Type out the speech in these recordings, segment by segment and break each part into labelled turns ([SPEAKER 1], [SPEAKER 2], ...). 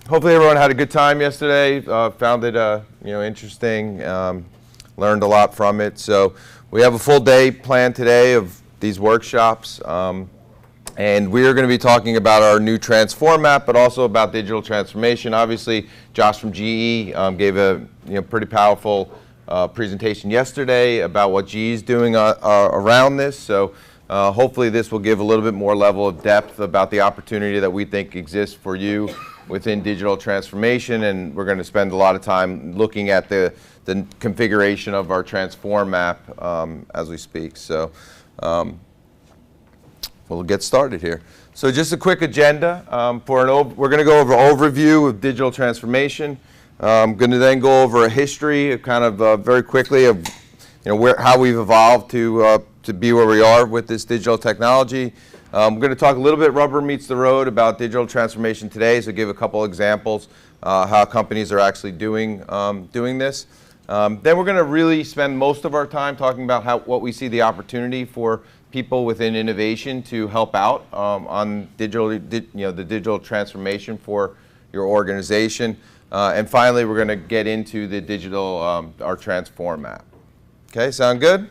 [SPEAKER 1] Hopefully everyone had a good time yesterday, found it interesting, learned a lot from it. So we have a full day planned today of these workshops, and we are going to be talking about our new Transform app, but also about digital transformation. Obviously, Josh from GE gave a pretty powerful presentation yesterday about what GE is doing around this. So hopefully this will give a little bit more level of depth about the opportunity that we think exists for you within digital transformation, and we're going to spend a lot of time looking at the configuration of our Transform app as we speak. So we'll get started here. So just a quick agenda. We're going to go over an overview of digital transformation. I'm going to then go over a history, kind of very quickly, of how we've evolved to be where we are with this digital technology. We're going to talk a little bit rubber meets the road about digital transformation today, so give a couple examples how companies are actually doing this. Then we're going to really spend most of our time talking about what we see the opportunity for people within innovation to help out on the digital transformation for your organization. And finally, we're going to get into the our Transform app. Okay, sound good?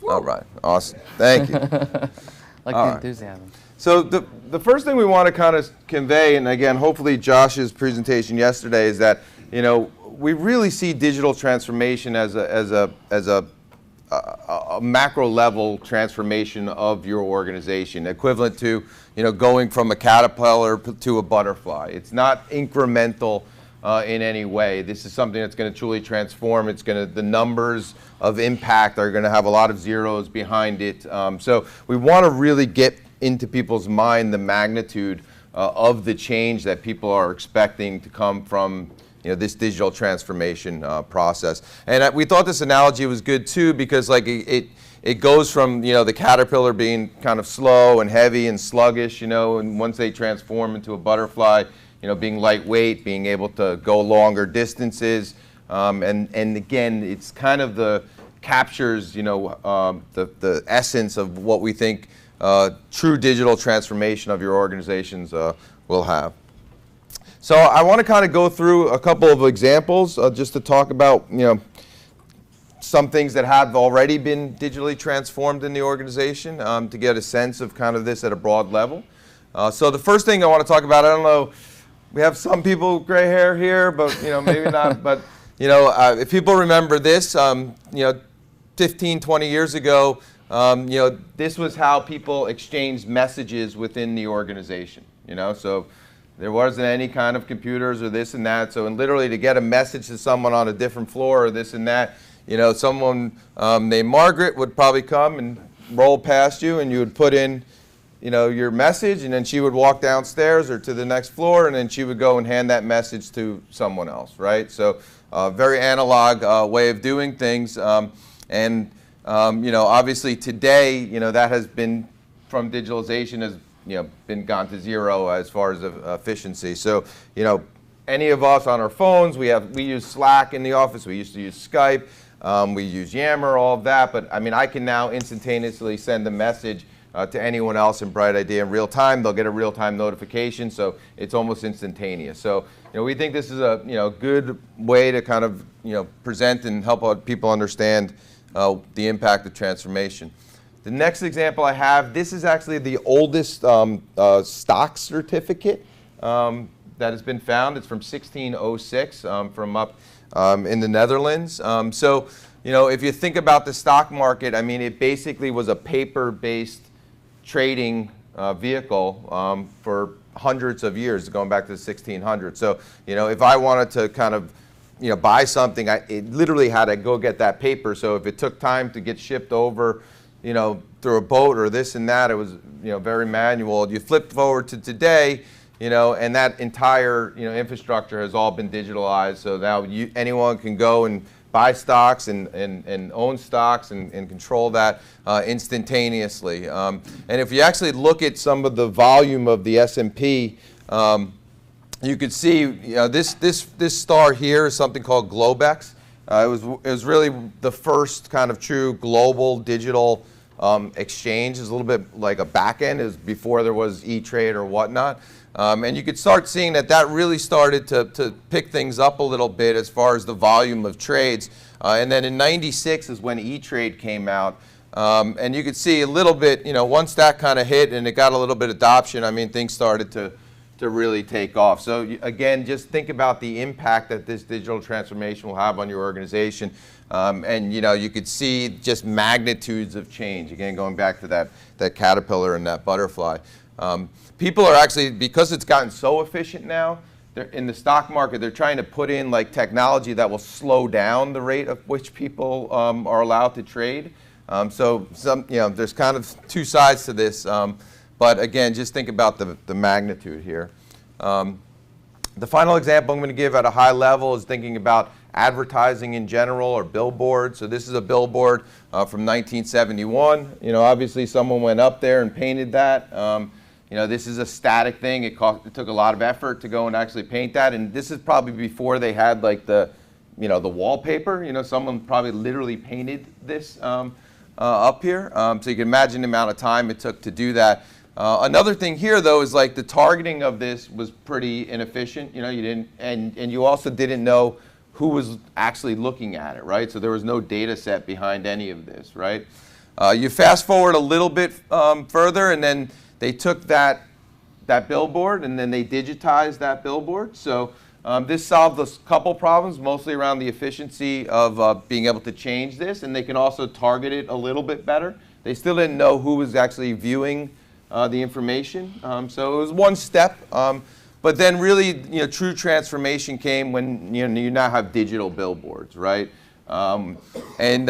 [SPEAKER 1] All right, awesome. Thank you.
[SPEAKER 2] Like the enthusiasm.
[SPEAKER 1] So the first thing we want to kind of convey, and again, hopefully Josh's presentation yesterday, is that we really see digital transformation as a macro level transformation of your organization, equivalent to going from a caterpillar to a butterfly. It's not incremental in any way. This is something that's going to truly transform. The numbers of impact are going to have a lot of zeros behind it. So we want to really get into people's mind the magnitude of the change that people are expecting to come from this digital transformation process. And we thought this analogy was good too, because it goes from the caterpillar being kind of slow and heavy and sluggish, and once they transform into a butterfly, being lightweight, being able to go longer distances, and again, it's kind of captures the essence of what we think true digital transformation of your organizations will have. So I want to kind of go through a couple of examples just to talk about some things that have already been digitally transformed in the organization to get a sense of kind of this at a broad level. So the first thing I want to talk about, I don't know, we have some people with gray hair here, but maybe not. But if people remember this, 15, 20 years ago, this was how people exchanged messages within the organization. So there wasn't any kind of computers or this and that. So literally to get a message to someone on a different floor or this and that, someone named Margaret would probably come and roll past you, and you would put in your message, and then she would walk downstairs or to the next floor, and then she would go and hand that message to someone else, right? So very analog way of doing things. Obviously today, that has been, from digitalization, has been gone to zero as far as efficiency. So any of us on our phones, we use Slack in the office, we used to use Skype, we use Yammer, all of that, but I can now instantaneously send a message to anyone else in Bright Idea in real time. They'll get a real-time notification, so it's almost instantaneous. So we think this is a good way to kind of present and help people understand the impact of transformation. The next example I have, this is actually the oldest stock certificate that has been found. It's from 1606 from up in the Netherlands. So if you think about the stock market, it basically was a paper-based trading vehicle for hundreds of years, going back to the 1600s. So if I wanted to kind of buy something, it literally had to go get that paper. So if it took time to get shipped over through a boat or this and that, it was very manual. You flip forward to today, and that entire infrastructure has all been digitalized. So now anyone can go and buy stocks and own stocks and control that instantaneously. And if you actually look at some of the volume of the S&P, you could see this star here is something called Globex. It was really the first kind of true global digital exchange. Is a little bit like a back end. Is before there was E-Trade or whatnot. And you could start seeing that that really started to pick things up a little bit as far as the volume of trades. And then in '96 is when E-Trade came out. And you could see a little bit, once that kind of hit and it got a little bit of adoption, I mean, things started to really take off. So again, just think about the impact that this digital transformation will have on your organization. And you could see just magnitudes of change. Again, going back to that caterpillar and that butterfly. People are actually, because it's gotten so efficient now, in the stock market, they're trying to put in like technology that will slow down the rate of which people are allowed to trade. So there's kind of two sides to this. But again, just think about the magnitude here. The final example I'm going to give at a high level is thinking about advertising in general or billboards. So this is a billboard from 1971. Obviously someone went up there and painted that. This is a static thing. It took a lot of effort to go and actually paint that. And this is probably before they had like the wallpaper. Someone probably literally painted this up here. So you can imagine the amount of time it took to do that. Another thing here, though, is like the targeting of this was pretty inefficient. You didn't, and you also didn't know who was actually looking at it, right? So there was no data set behind any of this, right? You fast forward a little bit further, and then they took that billboard and then they digitized that billboard. So this solved a couple problems, mostly around the efficiency of being able to change this, and they can also target it a little bit better. They still didn't know who was actually viewing the information. So it was one step, but then really, true transformation came when you now have digital billboards, right? They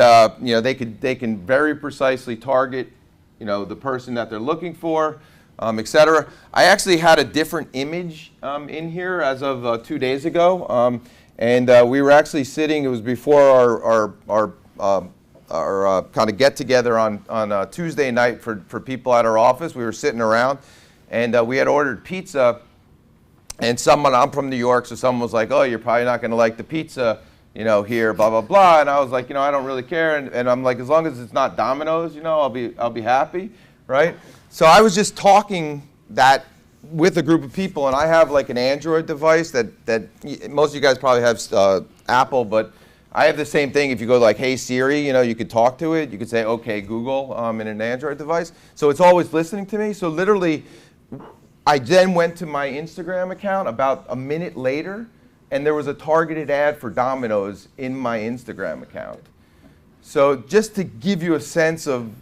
[SPEAKER 1] can very precisely target, the person that they're looking for, et cetera. I actually had a different image in here as of 2 days ago, we were actually sitting. It was before our kind of get together on Tuesday night for people at our office. We were sitting around, and we had ordered pizza. And I'm from New York, so someone was like, "Oh, you're probably not going to like the pizza, here, blah blah blah." And I was like, I don't really care. And I'm like, as long as it's not Domino's, I'll be happy, right? So I was just talking that with a group of people, and I have like an Android device that most of you guys probably have Apple, but I have the same thing. If you go like, "Hey Siri," you could talk to it. You could say, "Okay Google," in an Android device. So it's always listening to me. So literally, I then went to my Instagram account about a minute later, and there was a targeted ad for Domino's in my Instagram account. So just to give you a sense of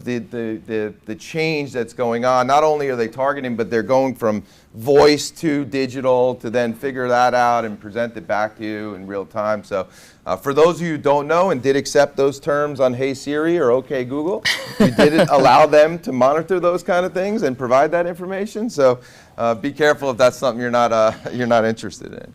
[SPEAKER 1] the change that's going on, not only are they targeting, but they're going from voice to digital to then figure that out and present it back to you in real time. So for those of you who don't know and did accept those terms on Hey Siri or Okay Google, you didn't allow them to monitor those kind of things and provide that information. So be careful if that's something you're not interested in.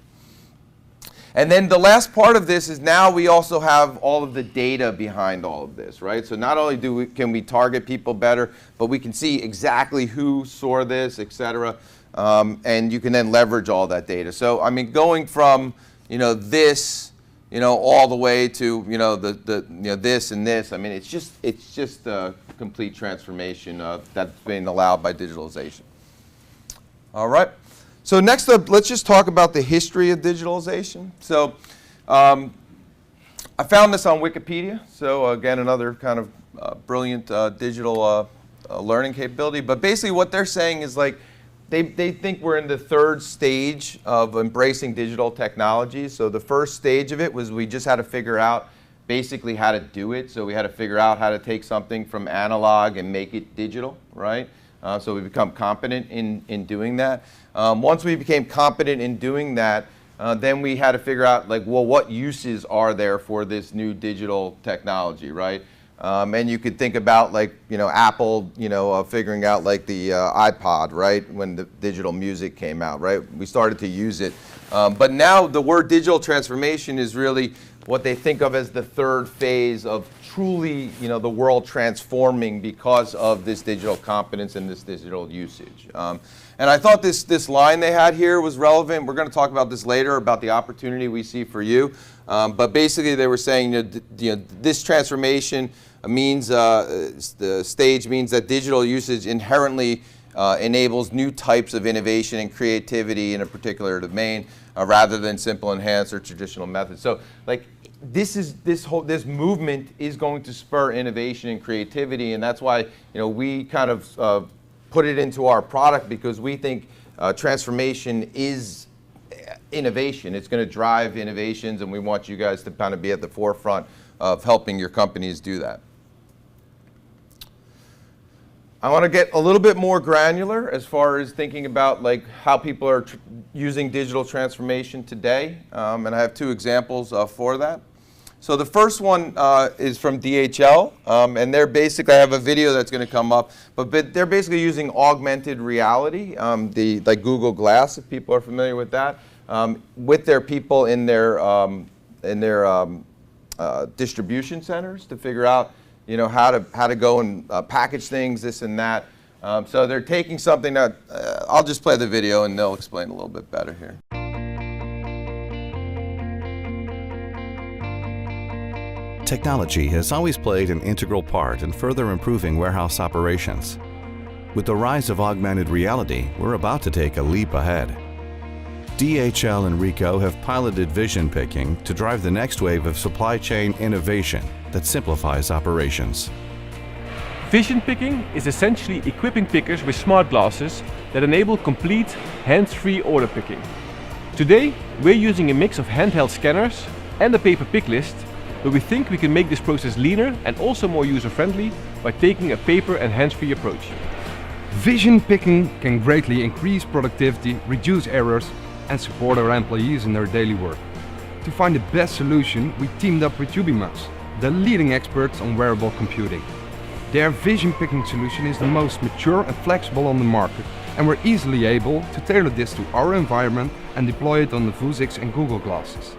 [SPEAKER 1] And then the last part of this is now we also have all of the data behind all of this, right? So not only can we target people better, but we can see exactly who saw this, et cetera, and you can then leverage all that data. So I mean, going from this, all the way to this and this. I mean, it's just a complete transformation that's being allowed by digitalization. All right. So next up, let's just talk about the history of digitalization. So I found this on Wikipedia. So again, another kind of brilliant digital learning capability. But basically what they're saying is like they think we're in the third stage of embracing digital technology. So the first stage of it was we just had to figure out basically how to do it. So we had to figure out how to take something from analog and make it digital, right? So we become competent in doing that. Once we became competent in doing that, then we had to figure out like, well, what uses are there for this new digital technology, right? And you could think about like, Apple, figuring out like the iPod, right? When the digital music came out, right? We started to use it. But now the word digital transformation is really what they think of as the third phase of truly, the world transforming because of this digital competence and this digital usage. And I thought this line they had here was relevant. We're going to talk about this later, about the opportunity we see for you. But basically they were saying this transformation means, the stage means that digital usage inherently enables new types of innovation and creativity in a particular domain rather than simple enhanced or traditional methods. So like this movement is going to spur innovation and creativity, and that's why we kind of put it into our product, because we think transformation is innovation. It's going to drive innovations, and we want you guys to kind of be at the forefront of helping your companies do that. I want to get a little bit more granular as far as thinking about like how people are using digital transformation today, and I have 2 examples for that. So the first one is from DHL, and they're basically, I have a video that's going to come up, but they're basically using augmented reality, like Google Glass, if people are familiar with that, with their people in their distribution centers to figure out how to go and package things, this and that. So they're taking something that, I'll just play the video and they'll explain a little bit better here.
[SPEAKER 3] Technology has always played an integral part in further improving warehouse operations. With the rise of augmented reality, we're about to take a leap ahead. DHL and Ricoh have piloted vision picking to drive the next wave of supply chain innovation that simplifies operations.
[SPEAKER 4] Vision picking is essentially equipping pickers with smart glasses that enable complete hands-free order picking. Today, we're using a mix of handheld scanners and a paper pick list, but we think we can make this process leaner and also more user-friendly by taking a paper and hands-free approach.
[SPEAKER 5] Vision picking can greatly increase productivity, reduce errors, and support our employees in their daily work. To find the best solution, we teamed up with Ubimax, the leading experts on wearable computing. Their vision picking solution is the most mature and flexible on the market, and we're easily able to tailor this to our environment and deploy it on the Vuzix and Google Glasses.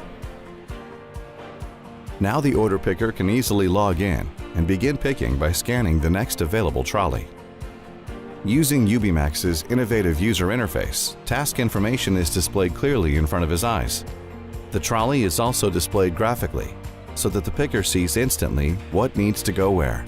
[SPEAKER 3] Now the order picker can easily log in and begin picking by scanning the next available trolley. Using Ubimax's innovative user interface, task information is displayed clearly in front of his eyes. The trolley is also displayed graphically, so that the picker sees instantly what needs to go where.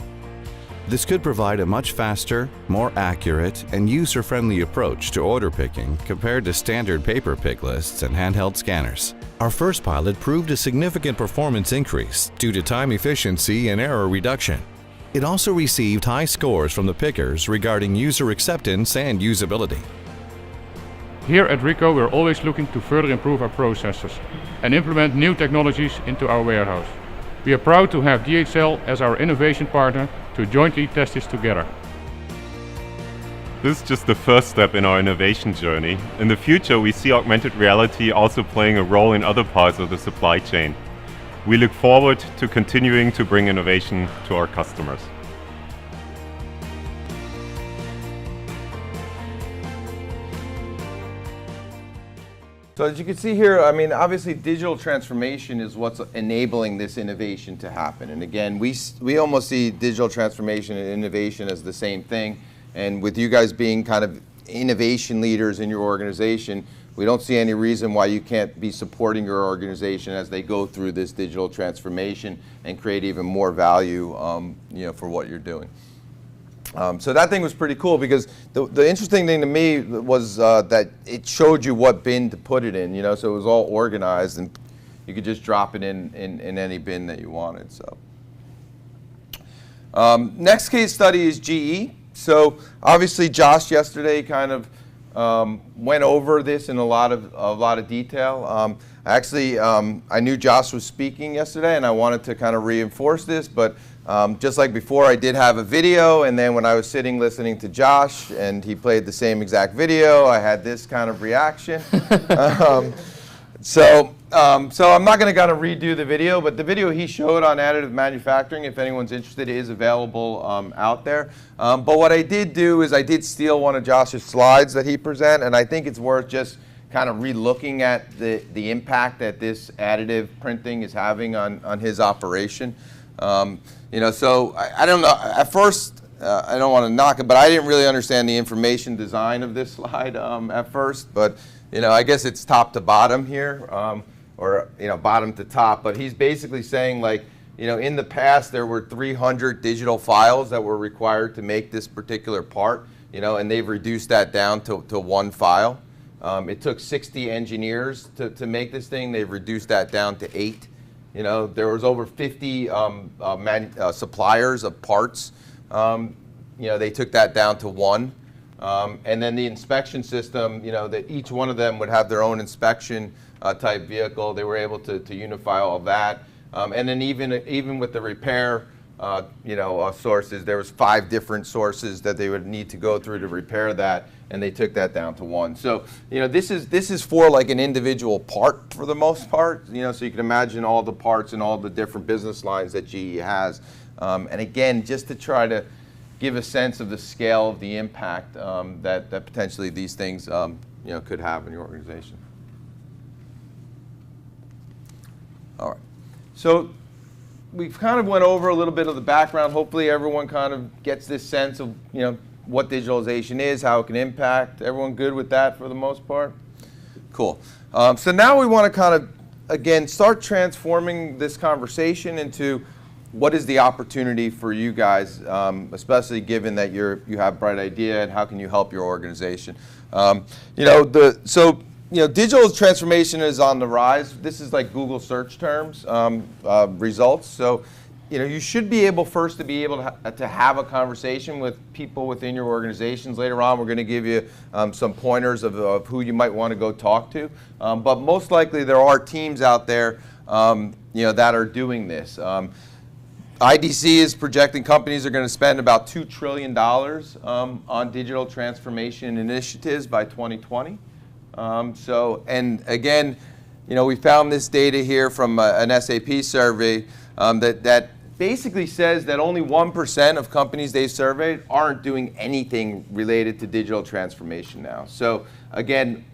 [SPEAKER 3] This could provide a much faster, more accurate, and user-friendly approach to order picking compared to standard paper pick lists and handheld scanners. Our first pilot proved a significant performance increase due to time efficiency and error reduction. It also received high scores from the pickers regarding user acceptance and usability.
[SPEAKER 6] Here at Ricoh, we're always looking to further improve our processes and implement new technologies into our warehouse. We are proud to have DHL as our innovation partner to jointly test this together.
[SPEAKER 7] This is just the first step in our innovation journey. In the future, we see augmented reality also playing a role in other parts of the supply chain. We look forward to continuing to bring innovation to our customers.
[SPEAKER 1] So as you can see here, I mean, obviously digital transformation is what's enabling this innovation to happen. And again, we almost see digital transformation and innovation as the same thing. And with you guys being kind of innovation leaders in your organization, we don't see any reason why you can't be supporting your organization as they go through this digital transformation and create even more value for what you're doing. So that thing was pretty cool, because the interesting thing to me was that it showed you what bin to put it in, so it was all organized and you could just drop it in any bin that you wanted. So next case study is GE. So obviously Josh yesterday kind of went over this in a lot of detail. Actually, I knew Josh was speaking yesterday and I wanted to kind of reinforce this, but just like before, I did have a video, and then when I was sitting listening to Josh and he played the same exact video, I had this kind of reaction. So I'm not going to kind of redo the video, but the video he showed on additive manufacturing, if anyone's interested, is available out there. But what I did do is I did steal one of Josh's slides that he presented, and I think it's worth just kind of re-looking at the impact that this additive printing is having on his operation. So I don't know, at first, I don't want to knock it, but I didn't really understand the information design of this slide at first, but I guess it's top to bottom here, or bottom to top, but he's basically saying, like, in the past there were 300 digital files that were required to make this particular part. and they've reduced that down to one file. It took 60 engineers to make this thing. They've reduced that down to 8. There was over 50 suppliers of parts. They took that down to 1. And then the inspection system, that each one of them would have their own inspection type vehicle. They were able to unify all of that. And then even with the repair, sources, there was 5 different sources that they would need to go through to repair that, and they took that down to 1. So, this is for like an individual part for the most part. So you can imagine all the parts and all the different business lines that GE has. And again, just to try to give a sense of the scale of the impact that potentially these things could have in your organization. All right, so we've kind of went over a little bit of the background. Hopefully everyone kind of gets this sense of what digitalization is, how it can impact. Everyone good with that for the most part? Cool. So now we want to kind of, again, start transforming this conversation into what is the opportunity for you guys, especially given that you have a bright idea, and how can you help your organization? Digital transformation is on the rise. This is like Google search terms, results. So, you should be able first to be able to have a conversation with people within your organizations. Later on, we're going to give you some pointers of who you might want to go talk to. But most likely, there are teams out there, that are doing this. IDC is projecting companies are going to spend about $2 trillion on digital transformation initiatives by 2020. And again, we found this data here from an SAP survey that basically says that only 1% of companies they surveyed aren't doing anything related to digital transformation now. So again,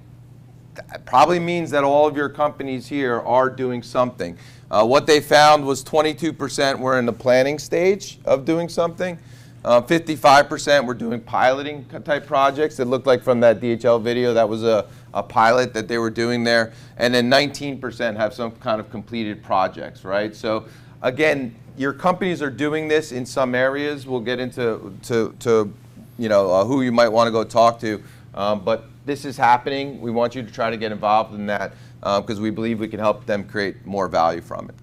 [SPEAKER 1] that probably means that all of your companies here are doing something. What they found was 22% were in the planning stage of doing something. 55% were doing piloting type projects. It looked like from that DHL video that was a pilot that they were doing there. And then 19% have some kind of completed projects, right? So again, your companies are doing this in some areas. We'll get into who you might want to go talk to. But this is happening. We want you to try to get involved in that because we believe we can help them create more value from it.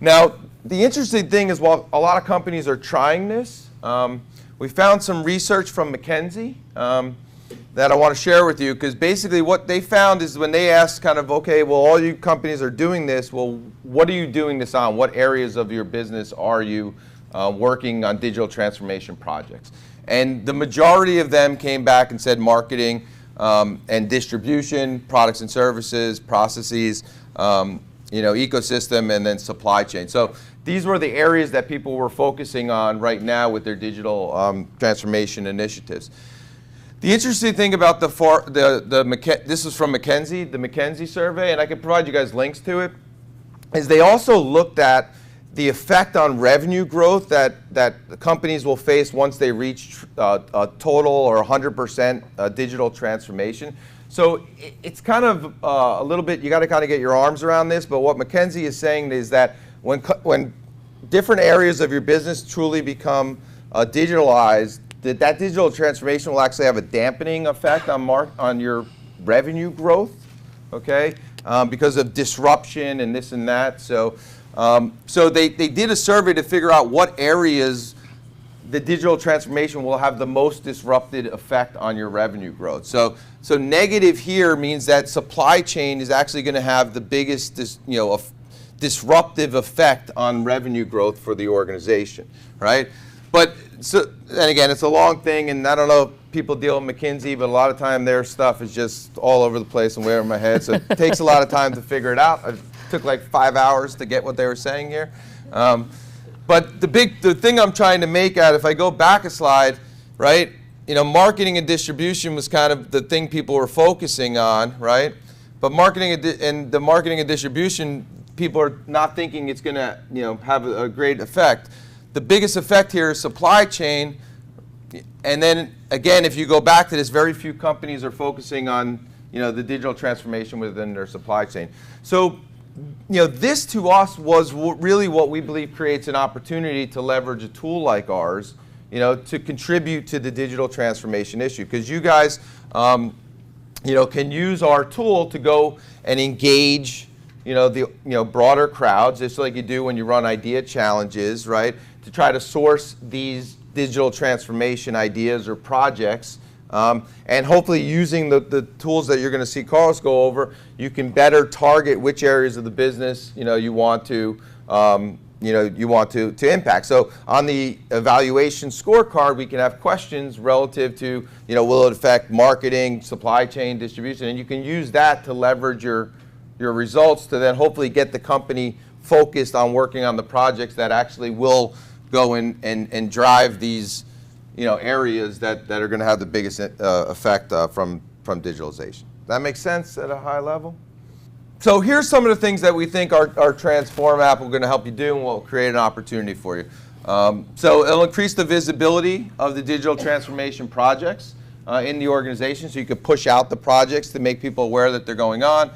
[SPEAKER 1] Now, the interesting thing is while a lot of companies are trying this, we found some research from McKinsey that I want to share with you, because basically what they found is when they asked kind of, okay, well, all you companies are doing this, well, what are you doing this on? What areas of your business are you working on digital transformation projects? And the majority of them came back and said marketing and distribution, products and services, processes, ecosystem, and then supply chain. So these were the areas that people were focusing on right now with their digital transformation initiatives. The interesting thing about this is from McKinsey, the McKinsey survey, and I can provide you guys links to it, is they also looked at the effect on revenue growth that companies will face once they reach a total or 100% digital transformation. So it's kind of a little bit, you got to kind of get your arms around this, but what McKinsey is saying is that when different areas of your business truly become digitalized, that digital transformation will actually have a dampening effect on your revenue growth, okay, because of disruption and this and that. So they did a survey to figure out what areas the digital transformation will have the most disrupted effect on your revenue growth. So negative here means that supply chain is actually going to have the biggest disruptive effect on revenue growth for the organization, right? But and again, it's a long thing, and I don't know if people deal with McKinsey, but a lot of time their stuff is just all over the place and way over my head. So it takes a lot of time to figure it out. It took like 5 hours to get what they were saying here. But the thing I'm trying to make out, if I go back a slide, right? Marketing and distribution was kind of the thing people were focusing on, right? But marketing and distribution, people are not thinking it's going to, have a great effect. The biggest effect here is supply chain, and then again, if you go back to this, very few companies are focusing on, the digital transformation within their supply chain. So, this to us was really what we believe creates an opportunity to leverage a tool like ours, to contribute to the digital transformation issue. Because you guys, can use our tool to go and engage, the broader crowds, just like you do when you run idea challenges, right? To try to source these digital transformation ideas or projects. And hopefully using the tools that you're going to see Carlos go over, you can better target which areas of the business you want to impact. So on the evaluation scorecard, we can have questions relative to will it affect marketing, supply chain, distribution, and you can use that to leverage your results to then hopefully get the company focused on working on the projects that actually will go in and drive these areas that are going to have the biggest effect from digitalization. That makes sense at a high level? So here's some of the things that we think our Transform app will going to help you do, and will create an opportunity for you. So it'll increase the visibility of the digital transformation projects in the organization, so you can push out the projects to make people aware that they're going on.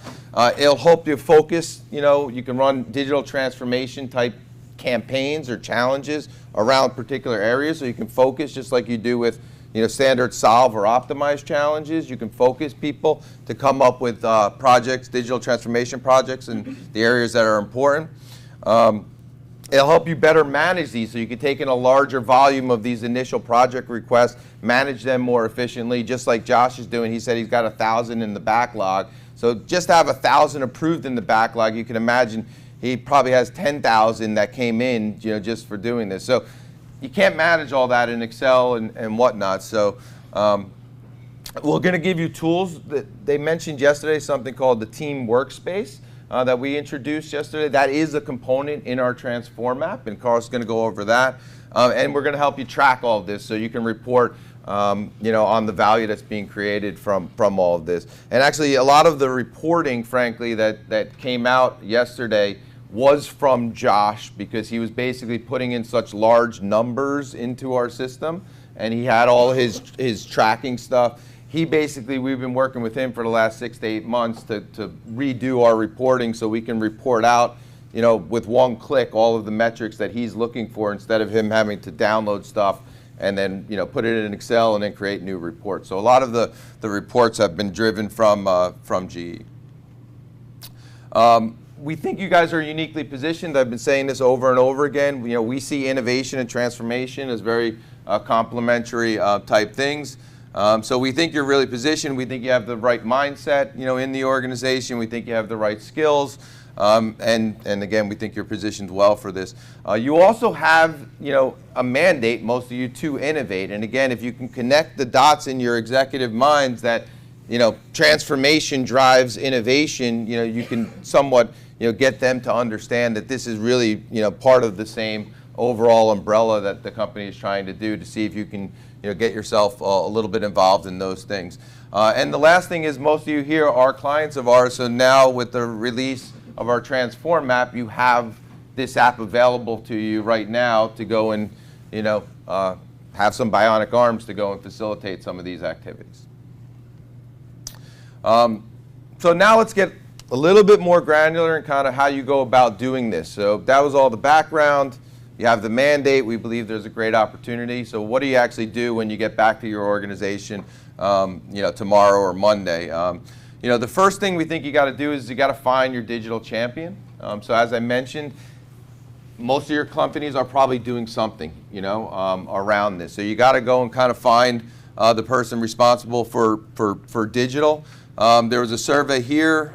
[SPEAKER 1] It'll help you focus. You can run digital transformation type campaigns or challenges around particular areas, so you can focus just like you do with standard solve or optimize challenges. You can focus people to come up with projects, digital transformation projects in the areas that are important. It'll help you better manage these, so you can take in a larger volume of these initial project requests, manage them more efficiently, just like Josh is doing. He said he's got 1,000 in the backlog. So just to have 1,000 approved in the backlog, you can imagine he probably has 10,000 that came in, just for doing this. So you can't manage all that in Excel and whatnot. So we're going to give you tools that they mentioned yesterday, something called the Team Workspace that we introduced yesterday. That is a component in our Transform app, and Carl's going to go over that. And we're going to help you track all of this, so you can report on the value that's being created from all of this. And actually, a lot of the reporting, frankly, that came out yesterday was from Josh, because he was basically putting in such large numbers into our system, and he had all his tracking stuff. We've been working with him for the last 6 to 8 months to redo our reporting, so we can report out, with one click, all of the metrics that he's looking for, instead of him having to download stuff and then put it in Excel and then create new reports. So a lot of the reports have been driven from GE. We think you guys are uniquely positioned. I've been saying this over and over again. We see innovation and transformation as very complementary type things. So we think you're really positioned. We think you have the right mindset, in the organization. We think you have the right skills. And again, we think you're positioned well for this. You also have, a mandate, most of you, to innovate. And again, if you can connect the dots in your executive minds that, transformation drives innovation, you can somewhat, get them to understand that this is really, part of the same overall umbrella that the company is trying to do, to see if you can, get yourself a little bit involved in those things. And the last thing is, most of you here are clients of ours, so now with the release of our Transform app, you have this app available to you right now to go and, have some bionic arms to go and facilitate some of these activities. So now let's get a little bit more granular in kind of how you go about doing this. So that was all the background. You have the mandate. We believe there's a great opportunity. So what do you actually do when you get back to your organization, tomorrow or Monday? The first thing we think you got to do is you got to find your digital champion. So as I mentioned, most of your companies are probably doing something, around this. So you got to go and kind of find the person responsible for digital. There was a survey here.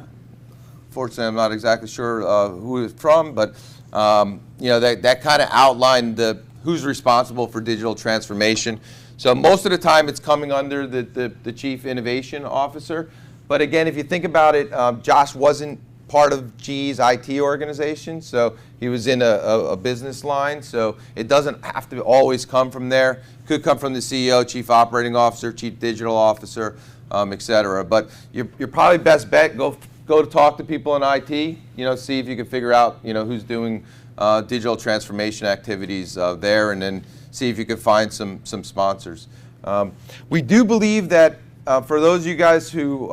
[SPEAKER 1] Fortunately, I'm not exactly sure who it's from, but that kind of outlined who's responsible for digital transformation. So most of the time, it's coming under the Chief Innovation Officer. But again, if you think about it, Josh wasn't part of GE's IT organization, so he was in a business line. So it doesn't have to always come from there. Could come from the CEO, Chief Operating Officer, Chief Digital Officer, et cetera. But your probably best bet, go to talk to people in IT, see if you can figure out, who's doing digital transformation activities there, and then see if you can find some sponsors. We do believe that for those of you guys who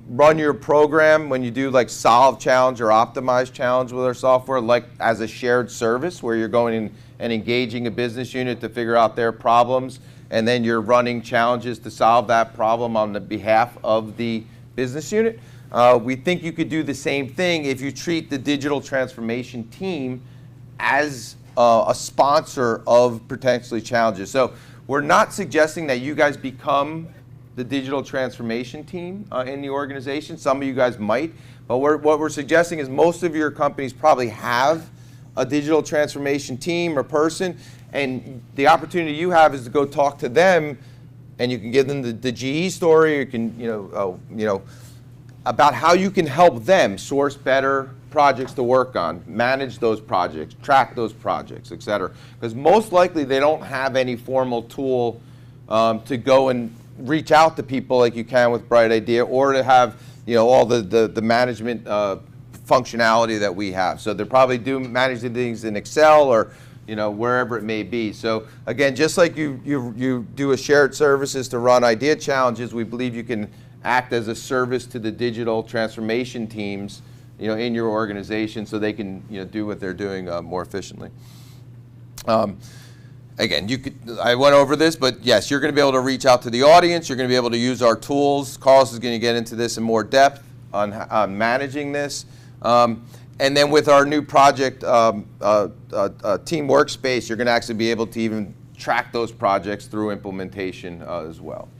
[SPEAKER 1] run your program, when you do like solve challenge or optimize challenge with our software, like as a shared service where you're going and engaging a business unit to figure out their problems, and then you're running challenges to solve that problem on the behalf of the business unit. We think you could do the same thing if you treat the digital transformation team as a sponsor of potentially challenges. So we're not suggesting that you guys become the digital transformation team in the organization. Some of you guys might, but what we're suggesting is most of your companies probably have a digital transformation team or person, and the opportunity you have is to go talk to them, and you can give them the GE story. You can, about how you can help them source better projects to work on, manage those projects, track those projects, et cetera. Because most likely they don't have any formal tool to go and reach out to people like you can with Bright Idea, or to have all the management functionality that we have. So they're probably managing things in Excel or wherever it may be. So again, just like you do a shared services to run idea challenges, we believe you can act as a service to the digital transformation teams in your organization, so they can do what they're doing more efficiently. Again, I went over this, but yes, you're going to be able to reach out to the audience. You're going to be able to use our tools. Carlos is going to get into this in more depth on managing this. And then with our new project team workspace, you're going to actually be able to even track those projects through implementation as well.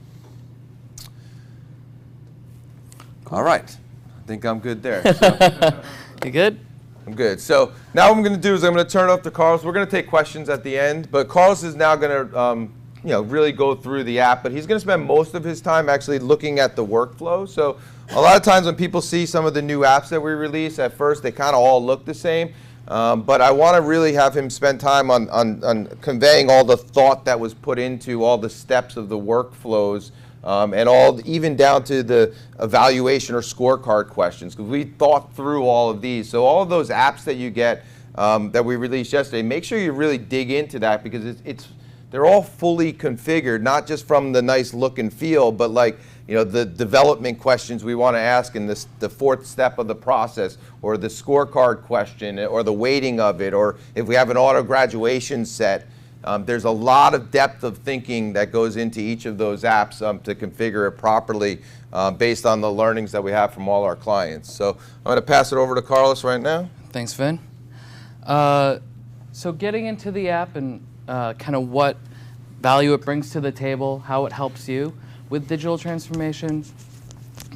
[SPEAKER 1] All right. I think I'm good there. So.
[SPEAKER 2] You good?
[SPEAKER 1] I'm good. So now what I'm going to do is I'm going to turn it up to Carlos. We're going to take questions at the end, but Carlos is now going to really go through the app, but he's going to spend most of his time actually looking at the workflow. So a lot of times when people see some of the new apps that we release, at first they kind of all look the same, but I want to really have him spend time on conveying all the thought that was put into all the steps of the workflows, and even down to the evaluation or scorecard questions, because we thought through all of these. So all of those apps that you get that we released yesterday, make sure you really dig into that, because they're all fully configured, not just from the nice look and feel, but like the development questions we want to ask in the fourth step of the process, or the scorecard question, or the weighting of it, or if we have an auto graduation set. There's a lot of depth of thinking that goes into each of those apps to configure it properly based on the learnings that we have from all our clients. So I'm going to pass it over to Carlos right now.
[SPEAKER 2] Thanks, Vin. So getting into the app and kind of what value it brings to the table, how it helps you with digital transformation.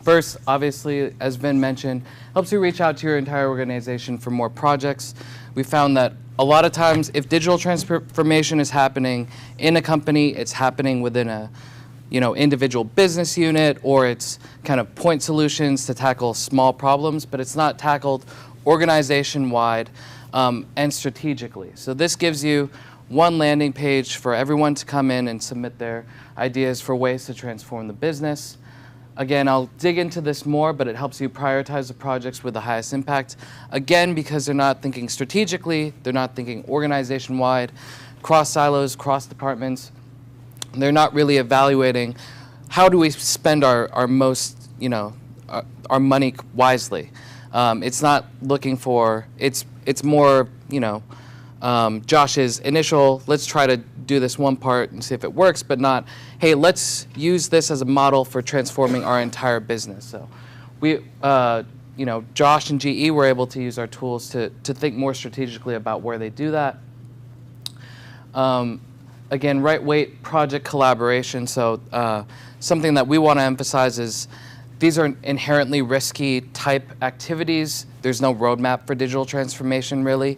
[SPEAKER 2] First, obviously, as Vin mentioned, helps you reach out to your entire organization for more projects. We found that a lot of times, if digital transformation is happening in a company, it's happening within a individual business unit, or it's kind of point solutions to tackle small problems, but it's not tackled organization-wide and strategically. So this gives you one landing page for everyone to come in and submit their ideas for ways to transform the business. Again, I'll dig into this more, but it helps you prioritize the projects with the highest impact. Again, because they're not thinking strategically, they're not thinking organization-wide, cross silos, cross departments. They're not really evaluating how do we spend our most, our money wisely. It's not looking for, it's more, Josh's initial, let's try to do this one part and see if it works, but not, hey, let's use this as a model for transforming our entire business. So we, Josh and GE were able to use our tools to think more strategically about where they do that. Again, right weight project collaboration. So something that we want to emphasize is these are inherently risky type activities. There's no roadmap for digital transformation, really.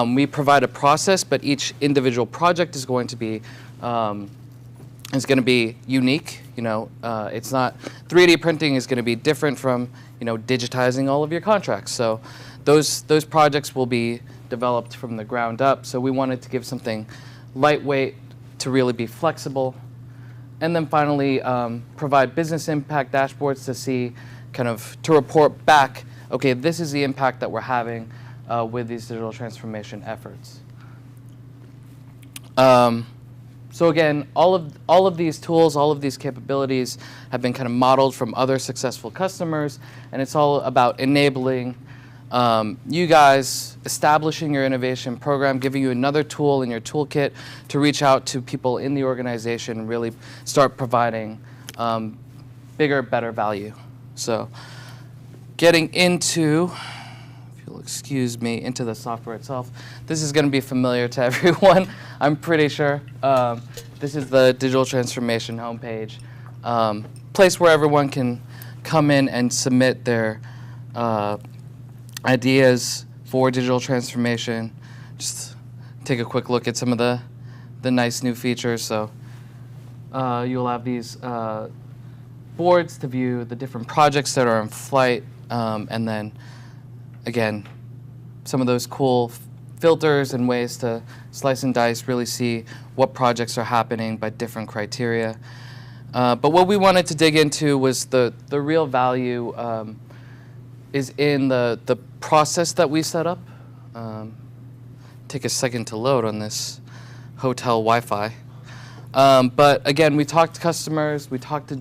[SPEAKER 2] We provide a process, but each individual project is going to be unique. It's not 3D printing is going to be different from digitizing all of your contracts. So those projects will be developed from the ground up. So we wanted to give something lightweight to really be flexible, and then finally provide business impact dashboards to see to report back. Okay, this is the impact that we're having with these digital transformation efforts. So again, all of these tools, all of these capabilities have been kind of modeled from other successful customers, and it's all about enabling you guys establishing your innovation program, giving you another tool in your toolkit to reach out to people in the organization and really start providing bigger, better value. So getting into, if you'll excuse me, into the software itself. This is going to be familiar to everyone, I'm pretty sure. This is the digital transformation homepage, place where everyone can come in and submit their ideas for digital transformation. Just take a quick look at some of the nice new features. So you'll have these boards to view the different projects that are in flight, and then again, some of those cool filters and ways to slice and dice, really see what projects are happening by different criteria. But what we wanted to dig into was the real value is in the process that we set up. Take a second to load on this hotel Wi-Fi. But again, we talked to customers, we talked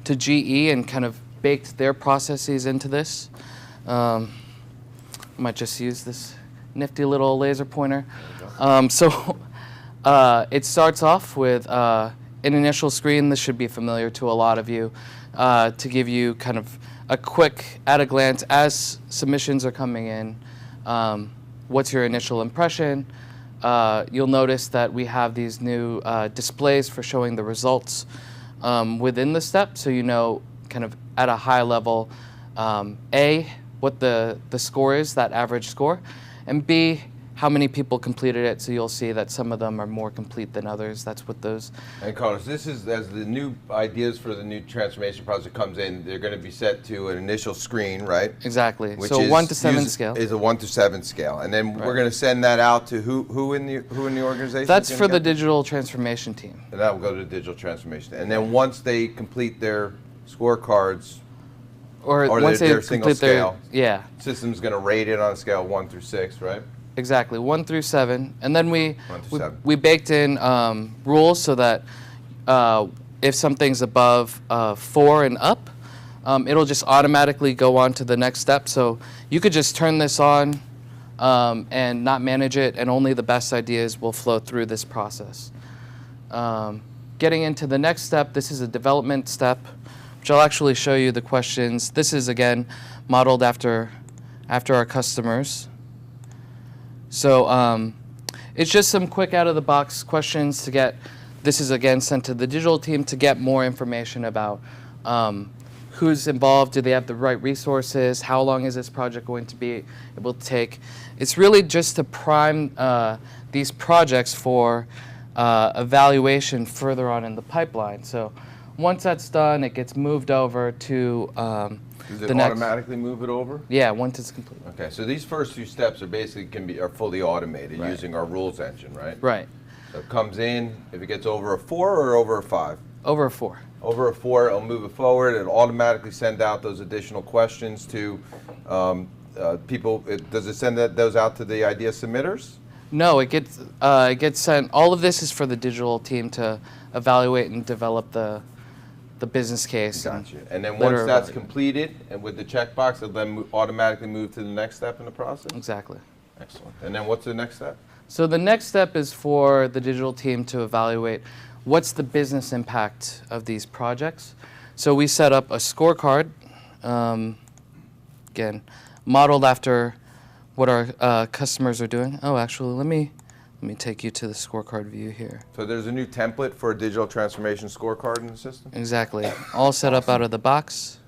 [SPEAKER 2] to GE and kind of baked their processes into this. I might just use this nifty little laser pointer. So it starts off with an initial screen. This should be familiar to a lot of you, to give you kind of a quick, at a glance, as submissions are coming in, what's your initial impression? You'll notice that we have these new displays for showing the results within the step, so you know kind of at a high level, A, what the score is, that average score, and B, how many people completed it, so you'll see that some of them are more complete than others. That's what those...
[SPEAKER 1] And Carlos, this is, as the new ideas for the new transformation project comes in, they're going to be set to an initial screen, right?
[SPEAKER 2] Exactly.
[SPEAKER 1] Which
[SPEAKER 2] So
[SPEAKER 1] is
[SPEAKER 2] 1 to 7 scale.
[SPEAKER 1] Is a 1 to 7 scale. And then we're going to send that out to who in the organization?
[SPEAKER 2] That's for the digital transformation team.
[SPEAKER 1] And that will go to the digital transformation. And then once they complete their scorecards,
[SPEAKER 2] Or once they
[SPEAKER 1] their single
[SPEAKER 2] complete their...
[SPEAKER 1] scale,
[SPEAKER 2] Yeah.
[SPEAKER 1] system's going to rate it on a scale of 1 through 6, right?
[SPEAKER 2] Exactly, 1 through 7, and then
[SPEAKER 1] 1 through 7.
[SPEAKER 2] we baked in rules so that if something's above 4 and up, it'll just automatically go on to the next step. So you could just turn this on and not manage it, and only the best ideas will flow through this process. Getting into the next step, this is a development step, which I'll actually show you the questions. This is again modeled after our customers. So it's just some quick out-of-the-box questions to get, this is again sent to the digital team to get more information about who's involved, do they have the right resources, how long is this project going to be able to take. It's really just to prime these projects for evaluation further on in the pipeline. So once that's done, it gets moved over to
[SPEAKER 1] Does it automatically move it over?
[SPEAKER 2] Yeah, once it's complete.
[SPEAKER 1] Okay, so these first few steps are basically are fully automated using our rules engine, right?
[SPEAKER 2] Right.
[SPEAKER 1] So it comes in, if it gets over a 4 or over a 5?
[SPEAKER 2] Over a 4.
[SPEAKER 1] Over a 4, it'll move it forward. It'll automatically send out those additional questions to people. Does it send those out to the idea submitters?
[SPEAKER 2] No, it gets sent. All of this is for the digital team to evaluate and develop the business case.
[SPEAKER 1] Gotcha. And then once that's completed, and with the checkbox, it'll then automatically move to the next step in the process?
[SPEAKER 2] Exactly.
[SPEAKER 1] Excellent. And then what's the next step?
[SPEAKER 2] So the next step is for the digital team to evaluate what's the business impact of these projects. So we set up a scorecard, again, modeled after what our customers are doing. Oh, actually, let me take you to the scorecard view here.
[SPEAKER 1] So there's a new template for a digital transformation scorecard in the system?
[SPEAKER 2] Exactly. All set up out of the box.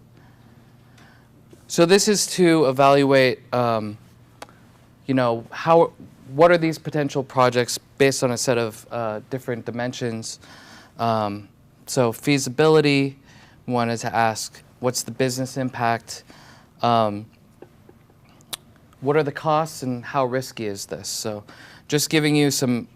[SPEAKER 2] So this is to evaluate, you know, what are these potential projects based on a set of different dimensions. So feasibility, we wanted to ask, what's the business impact? What are the costs and how risky is this? So just giving you some